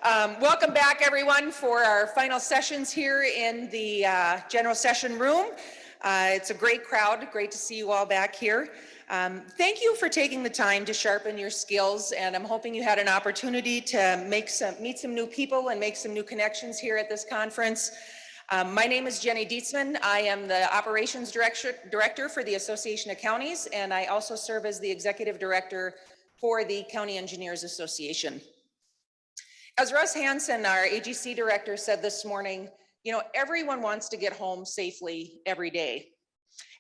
Welcome back, everyone, for our final sessions here in the general session room. It's a great crowd. Great to see you all back here. Thank you for taking the time to sharpen your skills, and I'm hoping you had an opportunity to meet some new people and make some new connections here at this conference. My name is Jenny Dietzman. I am the Operations Director for the Association of Counties, and I also serve as the Executive Director for the County Engineers Association. As Russ Hansen, our AGC Director, said this morning, you know, everyone wants to get home safely every day.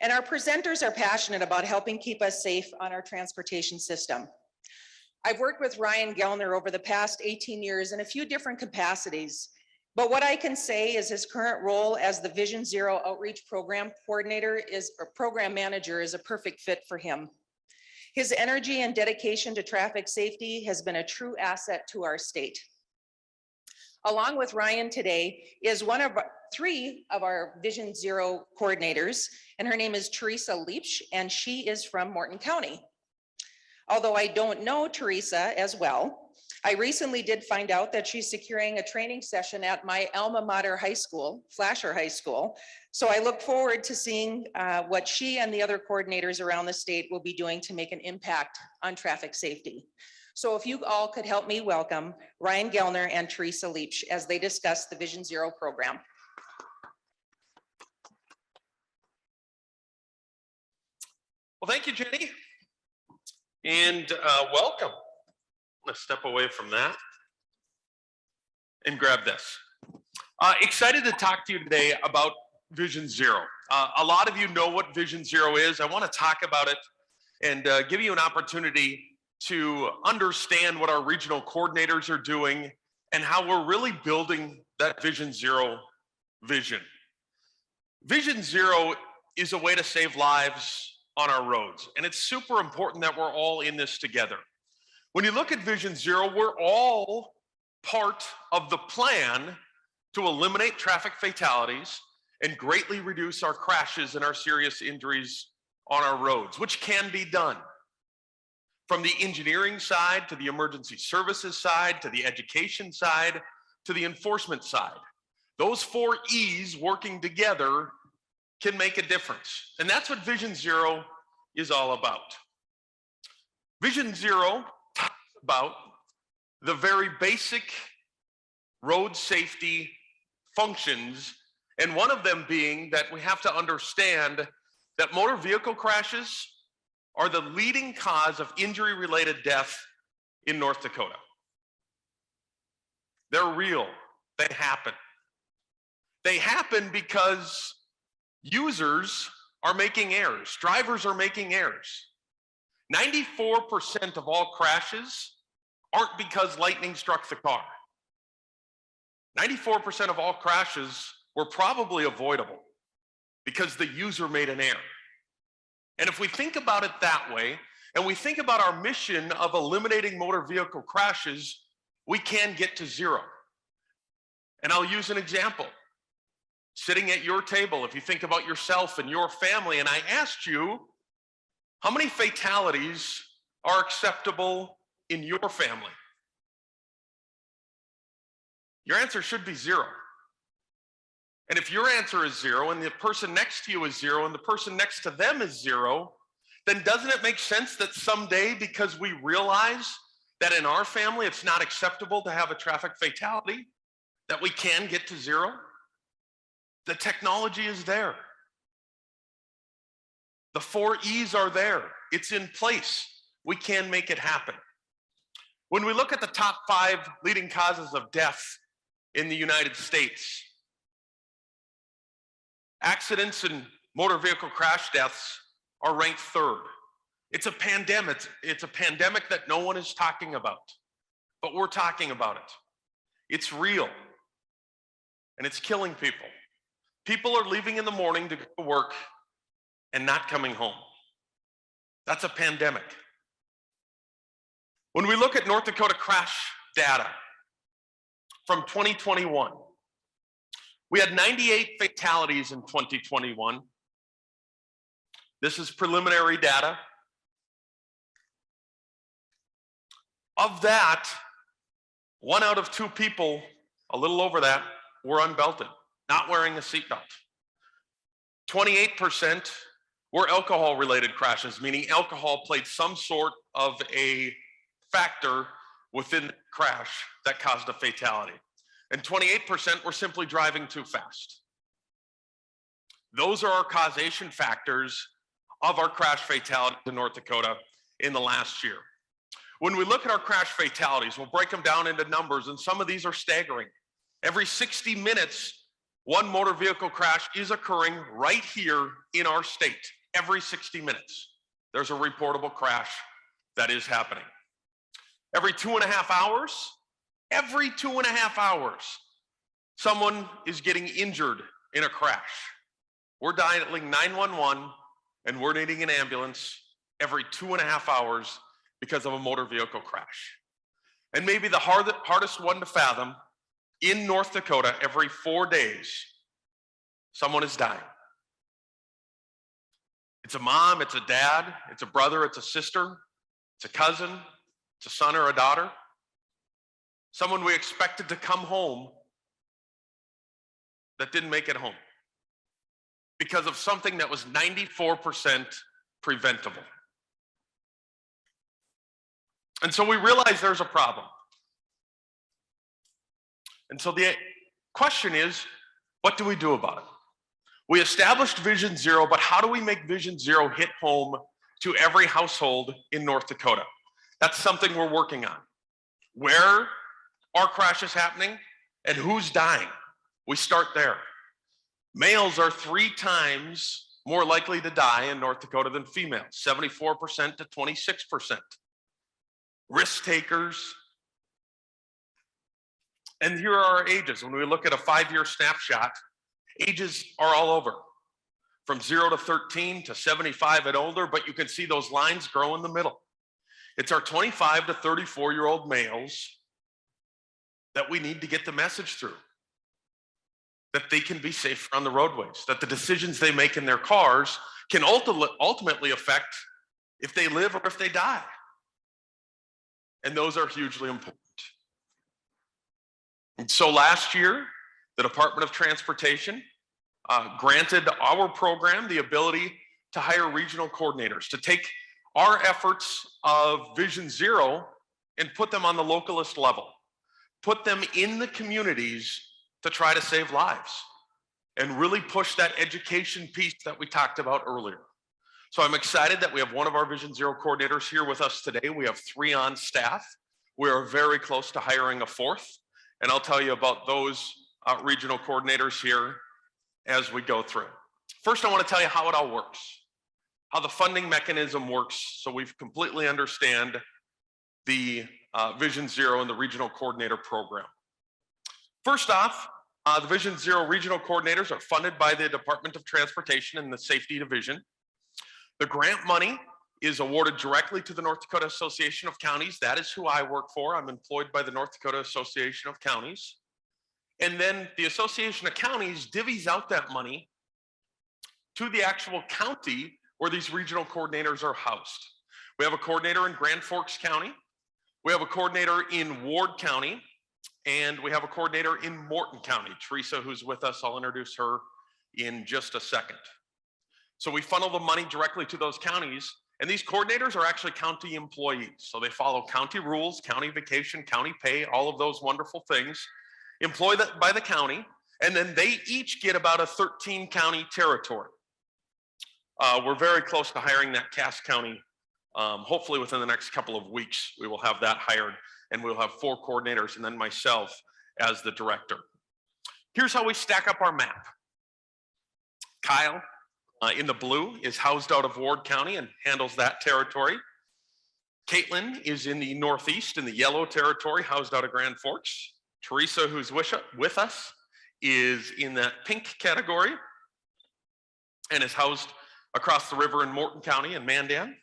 And our presenters are passionate about helping keep us safe on our transportation system. I've worked with Ryan Gellner over the past 18 years in a few different capacities, but what I can say is his current role as the Vision Zero Outreach Program Coordinator or Program Manager is a perfect fit for him. His energy and dedication to traffic safety has been a true asset to our state. Along with Ryan today is one of three of our Vision Zero coordinators, and her name is Theresa Liebsch, and she is from Morton County. Although I don't know Theresa as well, I recently did find out that she's securing a training session at my alma mater high school, Flasher High School. So I look forward to seeing what she and the other coordinators around the state will be doing to make an impact on traffic safety. So if you all could help me welcome Ryan Gellner and Theresa Liebsch as they discuss the Vision Zero program. Well, thank you, Jenny, and welcome. I'm gonna step away from that and grab this. Excited to talk to you today about Vision Zero. A lot of you know what Vision Zero is. I want to talk about it and give you an opportunity to understand what our regional coordinators are doing and how we're really building that Vision Zero vision. Vision Zero is a way to save lives on our roads, and it's super important that we're all in this together. When you look at Vision Zero, we're all part of the plan to eliminate traffic fatalities and greatly reduce our crashes and our serious injuries on our roads, which can be done. From the engineering side, to the emergency services side, to the education side, to the enforcement side. Those 4 E's working together can make a difference. And that's what Vision Zero is all about. Vision Zero talks about the very basic road safety functions, and one of them being that we have to understand that motor vehicle crashes are the leading cause of injury-related death in North Dakota. They're real, they happen. They happen because users are making errors, drivers are making errors. 94% of all crashes aren't because lightning struck the car. 94% of all crashes were probably avoidable because the user made an error. And if we think about it that way, and we think about our mission of eliminating motor vehicle crashes, we can get to zero. And I'll use an example. Sitting at your table, if you think about yourself and your family, and I asked you, how many fatalities are acceptable in your family? Your answer should be zero. And if your answer is zero, and the person next to you is zero, and the person next to them is zero, then doesn't it make sense that someday, because we realize that in our family it's not acceptable to have a traffic fatality, that we can get to zero? The technology is there. The 4 E's are there. It's in place. We can make it happen. When we look at the top 5 leading causes of death in the United States, accidents and motor vehicle crash deaths are ranked 3rd. It's a pandemic. It's a pandemic that no one is talking about, but we're talking about it. It's real, and it's killing people. People are leaving in the morning to go to work and not coming home. That's a pandemic. When we look at North Dakota crash data from 2021, we had 98 fatalities in 2021. This is preliminary data. Of that, 1 out of 2 people, a little over that, were unbelted, not wearing a seatbelt. 28% were alcohol-related crashes, meaning alcohol played some sort of a factor within the crash that caused a fatality. And 28% were simply driving too fast. Those are our causation factors of our crash fatalities in North Dakota in the last year. When we look at our crash fatalities, we'll break them down into numbers, and some of these are staggering. Every 60 minutes, one motor vehicle crash is occurring right here in our state. Every 60 minutes, there's a reportable crash that is happening. Every 2.5 hours, someone is getting injured in a crash. We're dialing 911 and we're needing an ambulance every 2.5 hours because of a motor vehicle crash. And maybe the hardest one to fathom, in North Dakota, every 4 days, someone is dying. It's a mom, it's a dad, it's a brother, it's a sister, it's a cousin, it's a son or a daughter. Someone we expected to come home that didn't make it home because of something that was 94% preventable. And so we realize there's a problem. And so the question is, what do we do about it? We established Vision Zero, but how do we make Vision Zero hit home to every household in North Dakota? That's something we're working on. Where are crashes happening and who's dying? We start there. Males are 3 times more likely to die in North Dakota than females, 74% to 26%. Risk takers. And here are our ages. When we look at a 5-year snapshot, ages are all over, from 0 to 13 to 75 and older, but you can see those lines grow in the middle. It's our 25 to 34-year-old males that we need to get the message through, that they can be safe on the roadways, that the decisions they make in their cars can ultimately affect if they live or if they die. And those are hugely important. And so last year, the Department of Transportation granted our program the ability to hire regional coordinators, to take our efforts of Vision Zero and put them on the localist level, put them in the communities to try to save lives and really push that education piece that we talked about earlier. So I'm excited that we have one of our Vision Zero coordinators here with us today. We have 3 on staff. We are very close to hiring a 4th, and I'll tell you about those regional coordinators here as we go through. First, I want to tell you how it all works, how the funding mechanism works, so we completely understand the Vision Zero and the regional coordinator program. First off, the Vision Zero regional coordinators are funded by the Department of Transportation and the Safety Division. The grant money is awarded directly to the North Dakota Association of Counties. That is who I work for. I'm employed by the North Dakota Association of Counties. And then the Association of Counties divvies out that money to the actual county where these regional coordinators are housed. We have a coordinator in Grand Forks County. We have a coordinator in Ward County. And we have a coordinator in Morton County, Theresa, who's with us. I'll introduce her in just a second. So we funnel the money directly to those counties, and these coordinators are actually county employees. So they follow county rules, county vacation, county pay, all of those wonderful things, employed by the county, and then they each get about a 13 county territory. We're very close to hiring that Cass County. Hopefully within the next couple of weeks, we will have that hired, and we'll have 4 coordinators and then myself as the director. Here's how we stack up our map. Kyle, in the blue, is housed out of Ward County and handles that territory. Caitlin is in the northeast in the yellow territory, housed out of Grand Forks. Theresa, who's with us, is in that pink category and is housed across the river in Morton County in Mandan.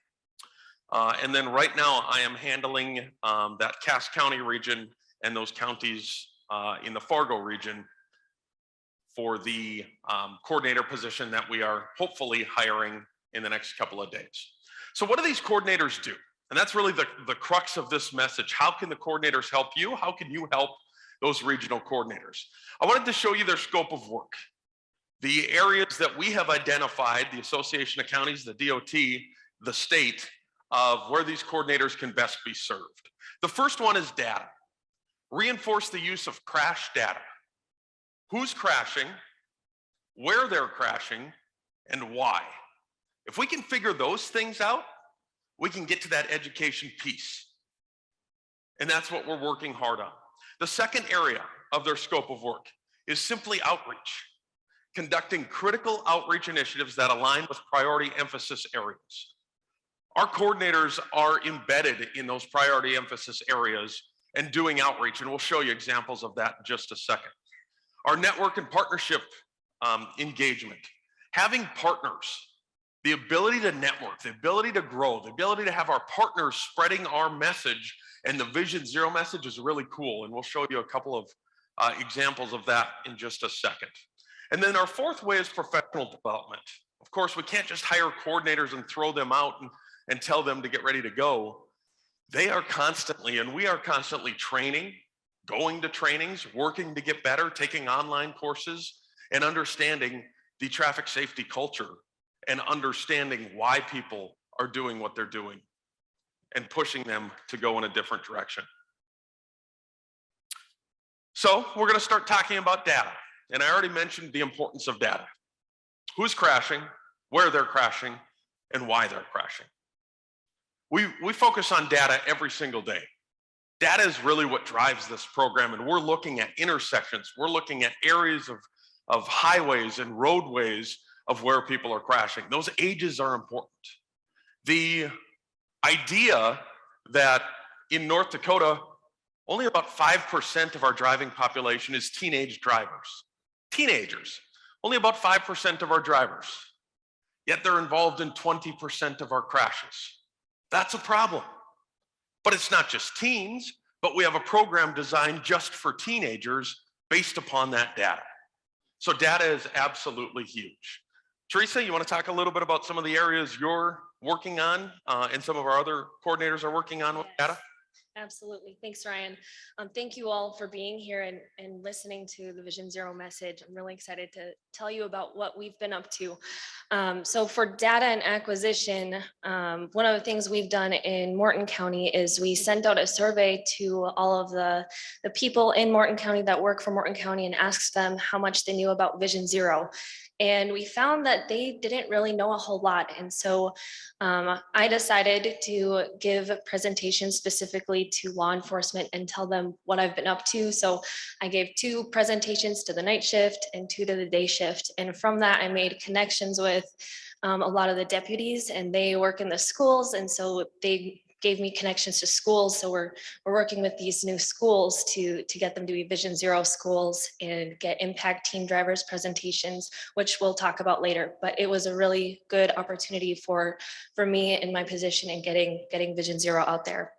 And then right now I am handling that Cass County region and those counties in the Fargo region for the coordinator position that we are hopefully hiring in the next couple of days. So what do these coordinators do? And that's really the crux of this message. How can the coordinators help you? How can you help those regional coordinators? I wanted to show you their scope of work. The areas that we have identified, the Association of Counties, the DOT, the state, of where these coordinators can best be served. The first one is data. Reinforce the use of crash data. Who's crashing, where they're crashing, and why. If we can figure those things out, we can get to that education piece. And that's what we're working hard on. The second area of their scope of work is simply outreach, conducting critical outreach initiatives that align with priority emphasis areas. Our coordinators are embedded in those priority emphasis areas and doing outreach, and we'll show you examples of that in just a second. Our network and partnership engagement, having partners, the ability to network, the ability to grow, the ability to have our partners spreading our message and the Vision Zero message is really cool. And we'll show you a couple of examples of that in just a second. And then our fourth way is professional development. Of course, we can't just hire coordinators and throw them out and tell them to get ready to go. They are constantly, and we are constantly training, going to trainings, working to get better, taking online courses, and understanding the traffic safety culture and understanding why people are doing what they're doing and pushing them to go in a different direction. So we're going to start talking about data. And I already mentioned the importance of data. Who's crashing, where they're crashing, and why they're crashing. We focus on data every single day. Data is really what drives this program, and we're looking at intersections. We're looking at areas of highways and roadways of where people are crashing. Those ages are important. The idea that in North Dakota, only about 5% of our driving population is teenage drivers. Teenagers, only about 5% of our drivers, yet they're involved in 20% of our crashes. That's a problem. But it's not just teens, but we have a program designed just for teenagers based upon that data. So data is absolutely huge. Theresa, you want to talk a little bit about some of the areas you're working on and some of our other coordinators are working on with data? Absolutely. Thanks, Ryan. Thank you all for being here and listening to the Vision Zero message. I'm really excited to tell you about what we've been up to. So for data and acquisition, one of the things we've done in Morton County is we sent out a survey to all of the people in Morton County that work for Morton County and asked them how much they knew about Vision Zero. And we found that they didn't really know a whole lot. And so I decided to give presentations specifically to law enforcement and tell them what I've been up to. So I gave 2 presentations to the night shift and 2 to the day shift. And from that, I made connections with a lot of the deputies, and they work in the schools. And so they gave me connections to schools. So we're working with these new schools to get them to be Vision Zero schools and get impact team drivers presentations, which we'll talk about later. But it was a really good opportunity for me in my position in getting Vision Zero out there.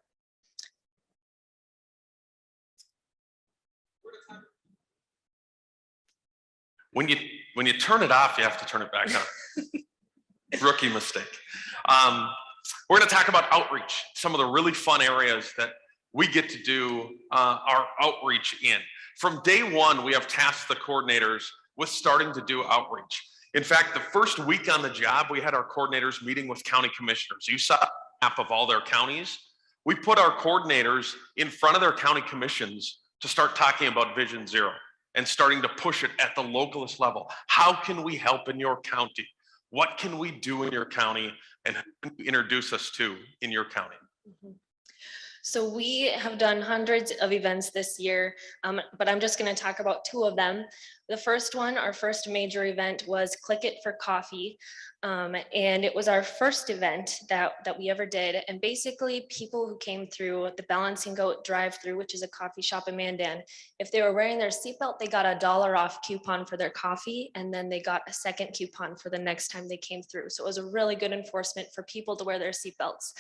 When you turn it off, you have to turn it back on. Rookie mistake. We're going to talk about outreach, some of the really fun areas that we get to do our outreach in. From day one, we have tasked the coordinators with starting to do outreach. In fact, the first week on the job, we had our coordinators meeting with county commissioners. You saw a map of all their counties. We put our coordinators in front of their county commissions to start talking about Vision Zero and starting to push it at the localist level. How can we help in your county? What can we do in your county, and who can you introduce us to in your county? Mm-hmm. So we have done hundreds of events this year, but I'm just going to talk about 2 of them. The first one, our first major event, was Click It for Coffee. And it was our first event that we ever did. And basically people who came through the Balancing Goat drive-through, which is a coffee shop in Mandan, if they were wearing their seatbelt, they got a $1 off coupon for their coffee. And then they got a second coupon for the next time they came through. So it was a really good enforcement for people to wear their seatbelts.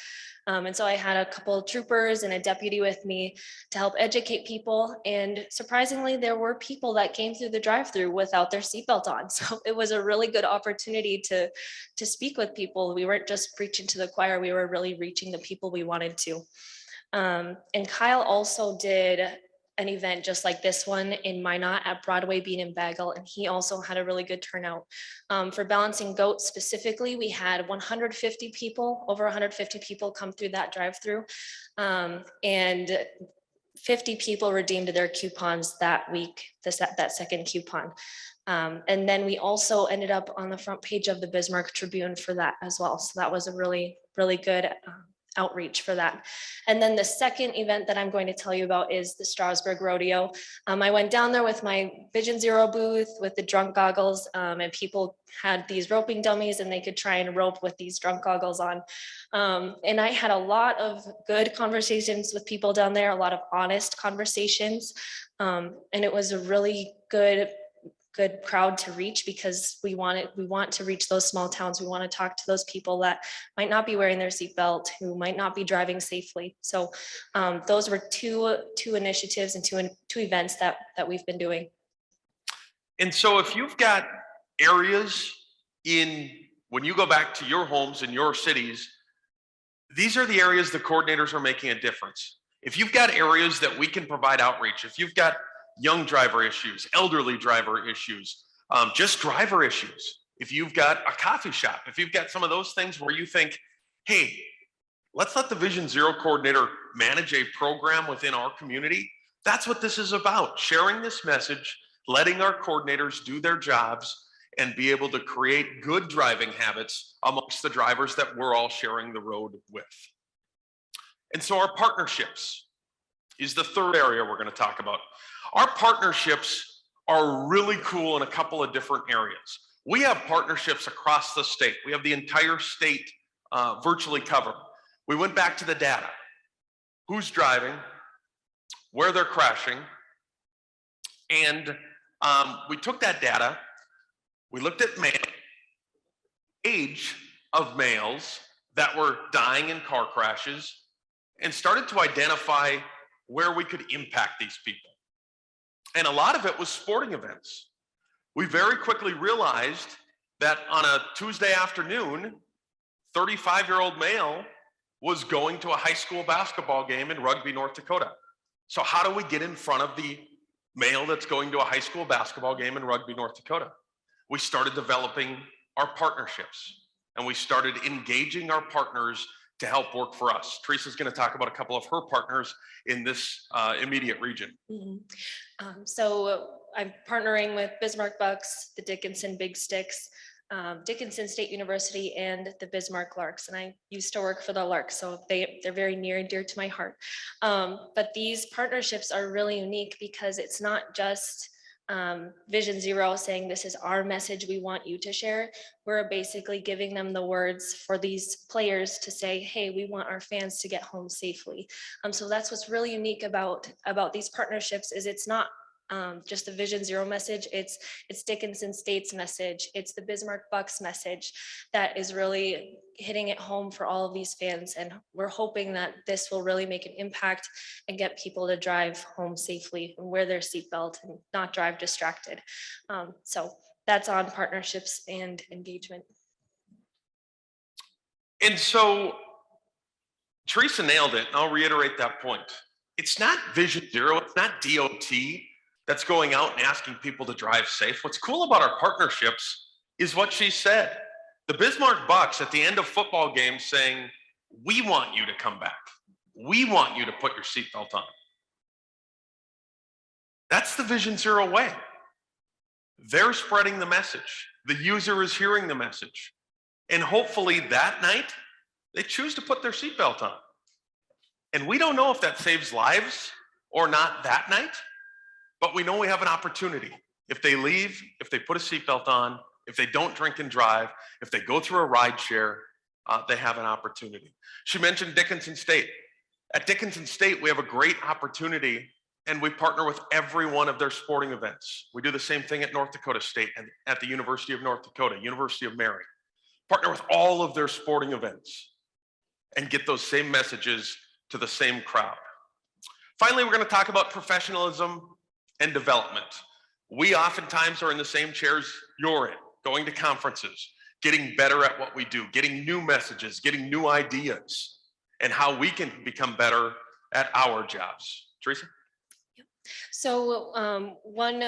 And so I had a couple of troopers and a deputy with me to help educate people. And surprisingly, there were people that came through the drive drive-through without their seatbelt on. So it was a really good opportunity to speak with people. We weren't just preaching to the choir, we were really reaching the people we wanted to. And Kyle also did an event just like this one in Minot at Broadway Bean and Bagel, and he also had a really good turnout. For Balancing Goats specifically, we had 150 people, over 150 people come through that drive-through, and 50 people redeemed their coupons that week, that second coupon. And then we also ended up on the front page of the Bismarck Tribune for that as well. So that was a really, really good outreach for that. And then the second event that I'm going to tell you about is the Strasburg Rodeo. I went down there with my Vision Zero booth with the drunk goggles, and people had these roping dummies and they could try and rope with these drunk goggles on. And I had a lot of good conversations with people down there, a lot of honest conversations. And it was a really good crowd to reach, because we want to reach those small towns. We want to talk to those people that might not be wearing their seatbelt, who might not be driving safely. So those were two initiatives and two events that we've been doing. And so if you've got areas when you go back to your homes in your cities, these are the areas the coordinators are making a difference. If you've got areas that we can provide outreach, if you've got young driver issues, elderly driver issues, just driver issues. If you've got a coffee shop, if you've got some of those things where you think, hey, let's let the Vision Zero coordinator manage a program within our community. That's what this is about, sharing this message, letting our coordinators do their jobs and be able to create good driving habits amongst the drivers that we're all sharing the road with. And so our partnerships is the third area we're going to talk about. Our partnerships are really cool in a couple of different areas. We have partnerships across the state. We have the entire state virtually covered. We went back to the data. Who's driving, where they're crashing, and we took that data, we looked at age of males that were dying in car crashes, and started to identify where we could impact these people. And a lot of it was sporting events. We very quickly realized that on a Tuesday afternoon, 35-year-old male was going to a high school basketball game in Rugby, North Dakota. So how do we get in front of the male that's going to a high school basketball game in Rugby, North Dakota? We started developing our partnerships, and we started engaging our partners to help work for us. Teresa's going to talk about a couple of her partners in this immediate region. So I'm partnering with Bismarck Bucks, the Dickinson Big Sticks, Dickinson State University, and the Bismarck Larks. And I used to work for the Larks, so they're very near and dear to my heart. But these partnerships are really unique because it's not just Vision Zero saying this is our message we want you to share. We're basically giving them the words for these players to say, hey, we want our fans to get home safely. So that's what's really unique about these partnerships, is it's not just the Vision Zero message, it's Dickinson State's message, it's the Bismarck Bucks message that is really hitting it home for all of these fans. And we're hoping that this will really make an impact and get people to drive home safely and wear their seatbelt and not drive distracted. So that's on partnerships and engagement. And so Theresa nailed it, and I'll reiterate that point. It's not Vision Zero, it's not DOT that's going out and asking people to drive safe. What's cool about our partnerships is what she said. The Bismarck Bucks at the end of football games saying, we want you to come back. We want you to put your seatbelt on. That's the Vision Zero way. They're spreading the message. The user is hearing the message. And hopefully that night, they choose to put their seatbelt on. And we don't know if that saves lives or not that night, but we know we have an opportunity. If they leave, if they put a seatbelt on, if they don't drink and drive, if they go through a ride share, they have an opportunity. She mentioned Dickinson State. At Dickinson State, we have a great opportunity, and we partner with every one of their sporting events. We do the same thing at North Dakota State and at the University of North Dakota, University of Mary. Partner with all of their sporting events and get those same messages to the same crowd. Finally, we're going to talk about professionalism and development. We oftentimes are in the same chairs you're in, going to conferences, getting better at what we do, getting new messages, getting new ideas, and how we can become better at our jobs. Theresa? So one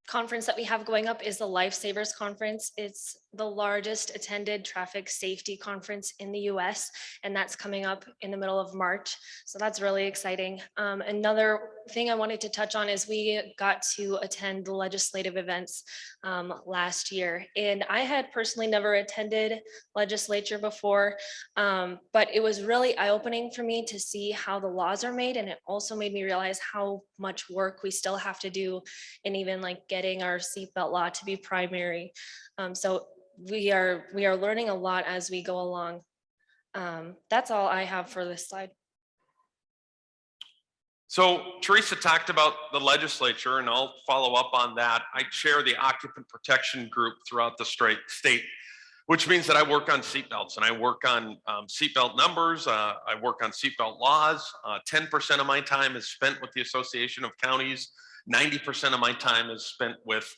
conference that we have going up is the Lifesavers Conference. It's the largest attended traffic safety conference in the US, and that's coming up in the middle of March. So that's really exciting. Another thing I wanted to touch on is we got to attend the legislative events last year, and I had personally never attended legislature before, but it was really eye-opening for me to see how the laws are made, and it also made me realize how much work we still have to do in even like getting our seatbelt law to be primary. So we are learning a lot as we go along. That's all I have for this slide. So Theresa talked about the legislature, and I'll follow up on that. I chair the occupant protection group throughout the state, which means that I work on seatbelts, and I work on seatbelt numbers. I work on seatbelt laws. 10% of my time is spent with the Association of Counties. 90% of my time is spent with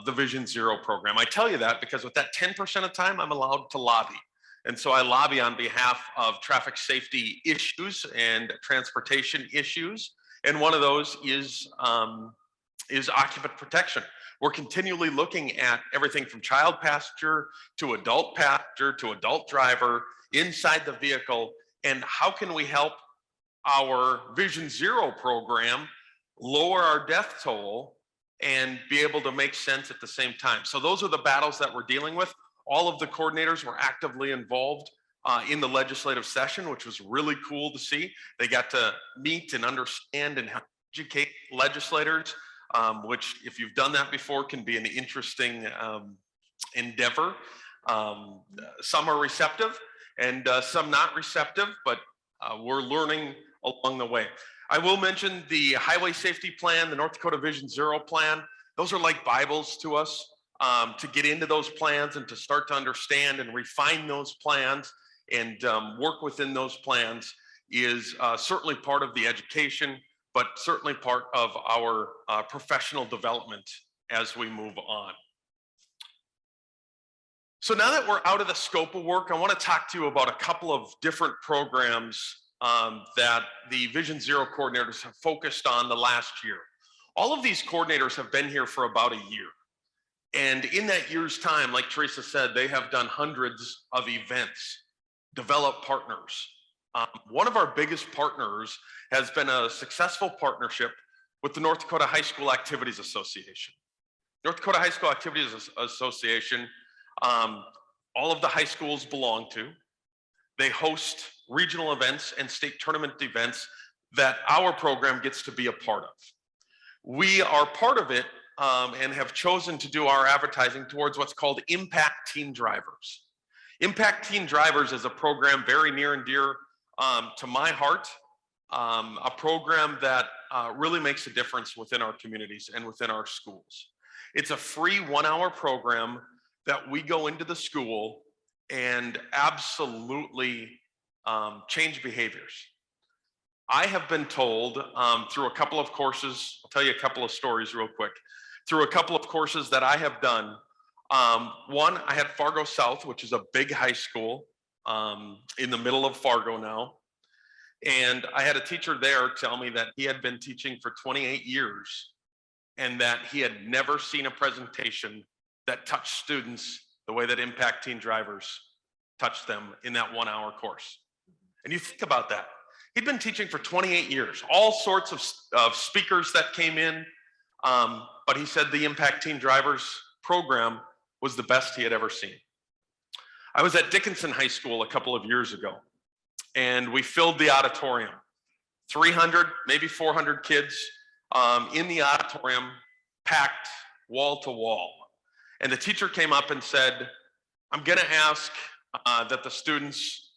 the Vision Zero program. I tell you that because with that 10% of time, I'm allowed to lobby. And so I lobby on behalf of traffic safety issues and transportation issues. And one of those is occupant protection. We're continually looking at everything from child passenger to adult driver inside the vehicle. And how can we help our Vision Zero program lower our death toll and be able to make sense at the same time? So those are the battles that we're dealing with. All of the coordinators were actively involved in the legislative session, which was really cool to see. They got to meet and understand and educate legislators, which if you've done that before can be an interesting endeavor. Some are receptive and some not receptive, but we're learning along the way. I will mention the Highway Safety Plan, the North Dakota Vision Zero Plan. Those are like Bibles to us. To get into those plans and to start to understand and refine those plans and work within those plans is certainly part of the education, but certainly part of our professional development as we move on. So now that we're out of the scope of work, I want to talk to you about a couple of different programs that the Vision Zero coordinators have focused on the last year. All of these coordinators have been here for about a year. And in that year's time, like Theresa said, they have done hundreds of events, developed partners. One of our biggest partners has been a successful partnership with the North Dakota High School Activities Association. North Dakota High School Activities Association, all of the high schools belong to. They host regional events and state tournament events that our program gets to be a part of. We are part of it and have chosen to do our advertising towards what's called Impact Teen Drivers. Impact Teen Drivers is a program very near and dear to my heart, a program that really makes a difference within our communities and within our schools. It's a free 1-hour program that we go into the school and absolutely change behaviors. I have been told through a couple of courses, I'll tell you a couple of stories real quick. Through a couple of courses that I have done. One, I had Fargo South, which is a big high school in the middle of Fargo now. And I had a teacher there tell me that he had been teaching for 28 years and that he had never seen a presentation that touched students the way that Impact Teen Drivers touched them in that 1-hour course. And you think about that. He'd been teaching for 28 years, all sorts of speakers that came in. But he said the Impact Teen Drivers program was the best he had ever seen. I was at Dickinson High School a couple of years ago, and we filled the auditorium. 300, maybe 400 kids in the auditorium, packed wall to wall. And the teacher came up and said, I'm gonna ask that the students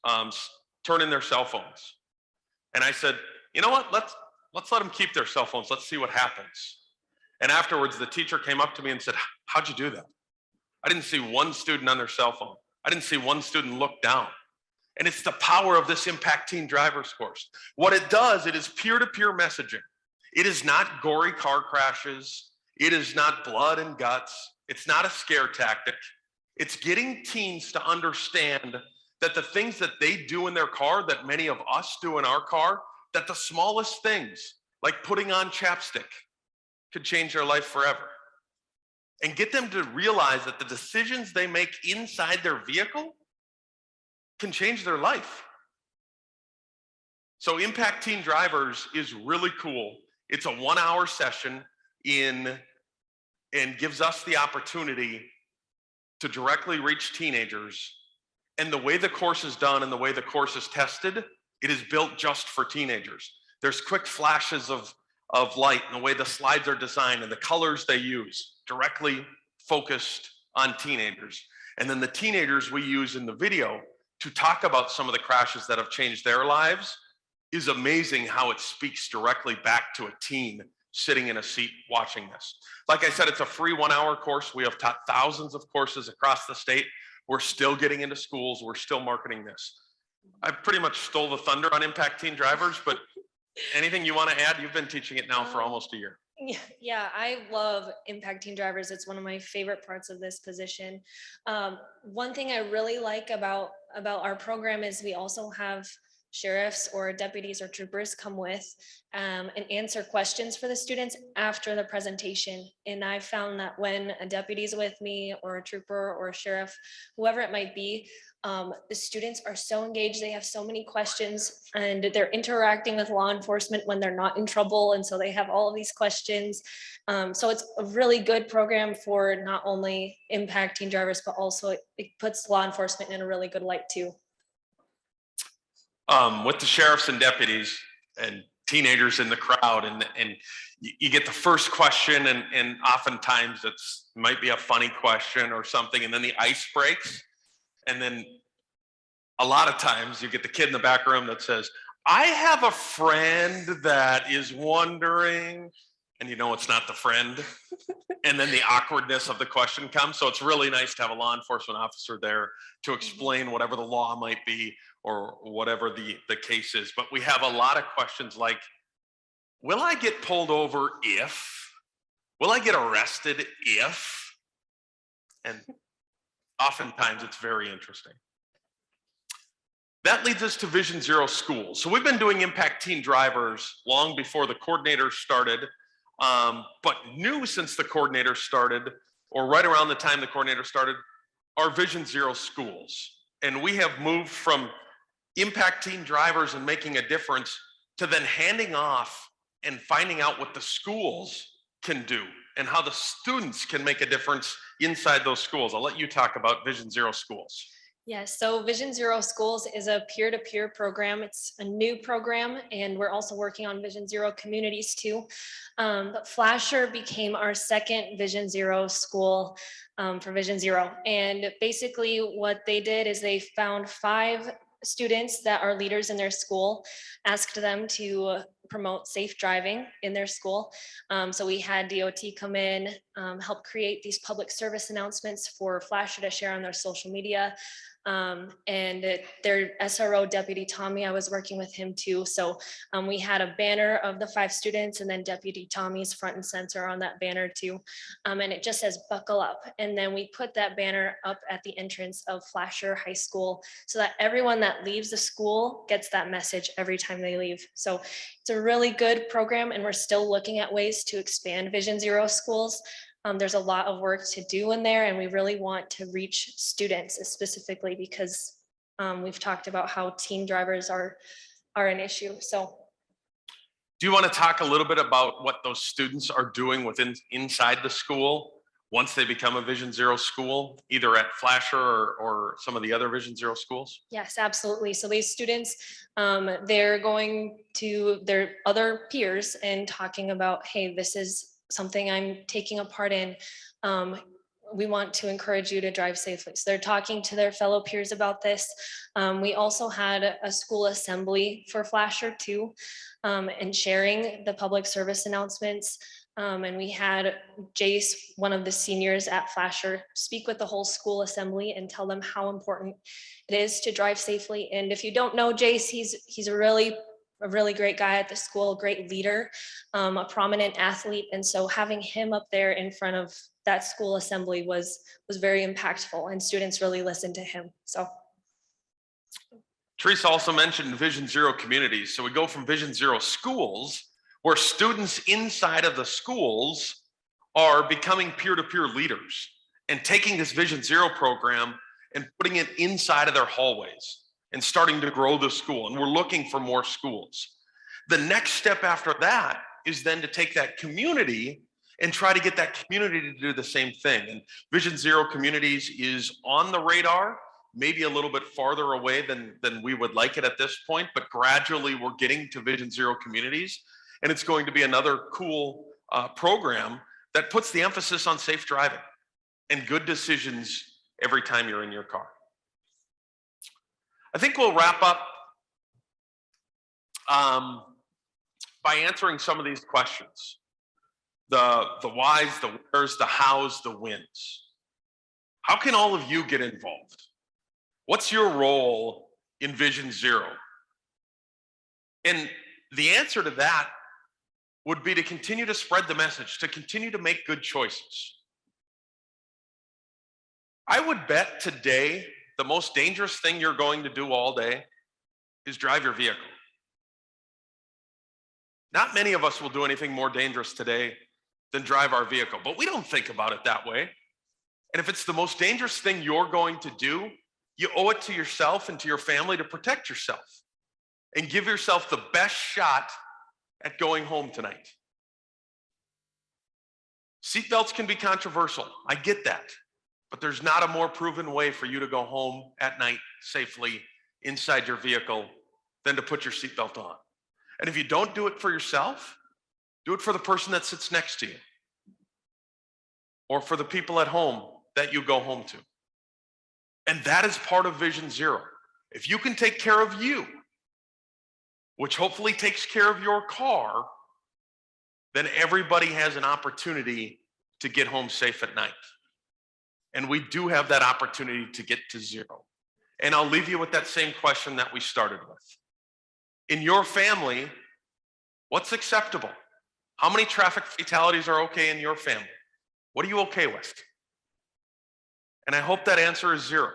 turn in their cell phones. And I said, you know what, let's let them keep their cell phones. Let's see what happens. And afterwards, the teacher came up to me and said, how'd you do that? I didn't see one student on their cell phone. I didn't see one student look down. And it's the power of this Impact Teen Drivers course. What it does, it is peer-to-peer messaging. It is not gory car crashes. It is not blood and guts. It's not a scare tactic. It's getting teens to understand that the things that they do in their car, that many of us do in our car, that the smallest things, like putting on chapstick, could change their life forever. And get them to realize that the decisions they make inside their vehicle can change their life. So Impact Teen Drivers is really cool. It's a 1-hour session and gives us the opportunity to directly reach teenagers. And the way the course is done and the way the course is tested, it is built just for teenagers. There's quick flashes of light and the way the slides are designed and the colors they use, directly focused on teenagers. And then the teenagers we use in the video to talk about some of the crashes that have changed their lives is amazing how it speaks directly back to a teen sitting in a seat watching this. Like I said, it's a free 1-hour course. We have taught thousands of courses across the state. We're still getting into schools. We're still marketing this. I pretty much stole the thunder on Impact Teen Drivers, but anything you want to add? You've been teaching it now for almost a year. Yeah, I love Impact Teen Drivers. It's one of my favorite parts of this position. One thing I really like about our program is we also have sheriffs or deputies or troopers come with and answer questions for the students after the presentation. And I found that when a deputy's with me or a trooper or a sheriff, whoever it might be, the students are so engaged. They have so many questions and they're interacting with law enforcement when they're not in trouble. And so they have all of these questions. So it's a really good program for not only Impact Teen Drivers, but also it puts law enforcement in a really good light too. With the sheriffs and deputies and teenagers in the crowd, and you get the first question, and oftentimes it's might be a funny question or something, and then the ice breaks, and then a lot of times you get the kid in the back room that says, "I have a friend that is wondering," and you know it's not the friend, and then the awkwardness of the question comes. So it's really nice to have a law enforcement officer there to explain whatever the law might be or whatever the case is. But we have a lot of questions like, will I get pulled over if? Will I get arrested if? And oftentimes it's very interesting. That leads us to Vision Zero schools. So we've been doing Impact Teen Drivers long before the coordinator started, but new since the coordinator started, or right around the time the coordinator started, are Vision Zero schools. And we have moved from Impact Teen Drivers and making a difference to then handing off and finding out what the schools can do and how the students can make a difference inside those schools. I'll let you talk about Vision Zero schools. Yes, so Vision Zero Schools is a peer-to-peer program. It's a new program, and we're also working on Vision Zero communities too. But Flasher became our second Vision Zero school for Vision Zero. And basically what they did is they found 5 students that are leaders in their school, asked them to promote safe driving in their school. So we had DOT come in, help create these public service announcements for Flasher to share on their social media. And their SRO Deputy Tommy, I was working with him too. So we had a banner of the 5 students and then Deputy Tommy's front and center on that banner too. And it just says buckle up. And then we put that banner up at the entrance of Flasher High School so that everyone that leaves the school gets that message every time they leave. So it's a really good program and we're still looking at ways to expand Vision Zero schools. There's a lot of work to do in there and we really want to reach students specifically because we've talked about how teen drivers are an issue. So do you want to talk a little bit about what those students are doing inside the school once they become a Vision Zero school, either at Flasher or some of the other Vision Zero schools? Yes, absolutely. So these students, they're going to their other peers and talking about, hey, this is something I'm taking a part in. We want to encourage you to drive safely. So they're talking to their fellow peers about this. We also had a school assembly for Flasher too, and sharing the public service announcements. And we had Jace, one of the seniors at Flasher, speak with the whole school assembly and tell them how important it is to drive safely. And if you don't know Jace, he's a really a really great guy at the school, great leader, a prominent athlete. And so having him up there in front of that school assembly was very impactful, and students really listened to him. So. Theresa also mentioned Vision Zero communities. So we go from Vision Zero schools, where students inside of the schools are becoming peer-to-peer leaders and taking this Vision Zero program and putting it inside of their hallways and starting to grow the school. And we're looking for more schools. The next step after that is then to take that community and try to get that community to do the same thing. And Vision Zero communities is on the radar, maybe a little bit farther away than we would like it at this point, but gradually we're getting to Vision Zero communities. And it's going to be another cool program that puts the emphasis on safe driving and good decisions every time you're in your car. I think we'll wrap up by answering some of these questions. The whys, the wheres, the hows, the whens. How can all of you get involved? What's your role in Vision Zero? And the answer to that would be to continue to spread the message, to continue to make good choices. I would bet today the most dangerous thing you're going to do all day is drive your vehicle. Not many of us will do anything more dangerous today than drive our vehicle, but we don't think about it that way. And if it's the most dangerous thing you're going to do, you owe it to yourself and to your family to protect yourself and give yourself the best shot at going home tonight. Seatbelts can be controversial. I get that. But there's not a more proven way for you to go home at night safely inside your vehicle than to put your seatbelt on. And if you don't do it for yourself, do it for the person that sits next to you or for the people at home that you go home to. And that is part of Vision Zero. If you can take care of you, which hopefully takes care of your car, then everybody has an opportunity to get home safe at night. And we do have that opportunity to get to zero. And I'll leave you with that same question that we started with. In your family, what's acceptable? How many traffic fatalities are okay in your family? What are you okay with? And I hope that answer is zero.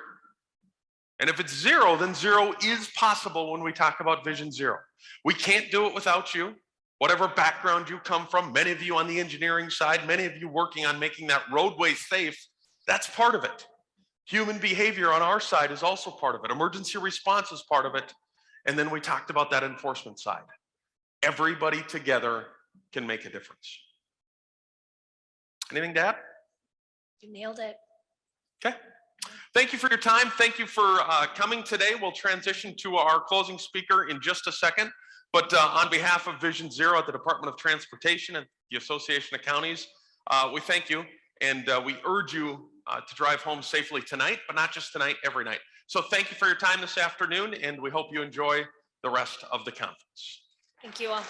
And if it's zero, then zero is possible when we talk about Vision Zero. We can't do it without you. Whatever background you come from, many of you on the engineering side, many of you working on making that roadway safe, that's part of it. Human behavior on our side is also part of it. Emergency response is part of it. And then we talked about that enforcement side. Everybody together can make a difference. Anything to add? You nailed it. Okay. Thank you for your time. Thank you for coming today. We'll transition to our closing speaker in just a second. But on behalf of Vision Zero at the Department of Transportation and the Association of Counties, we thank you. And we urge you to drive home safely tonight, but not just tonight, every night. So thank you for your time this afternoon, and we hope you enjoy the rest of the conference. Thank you all.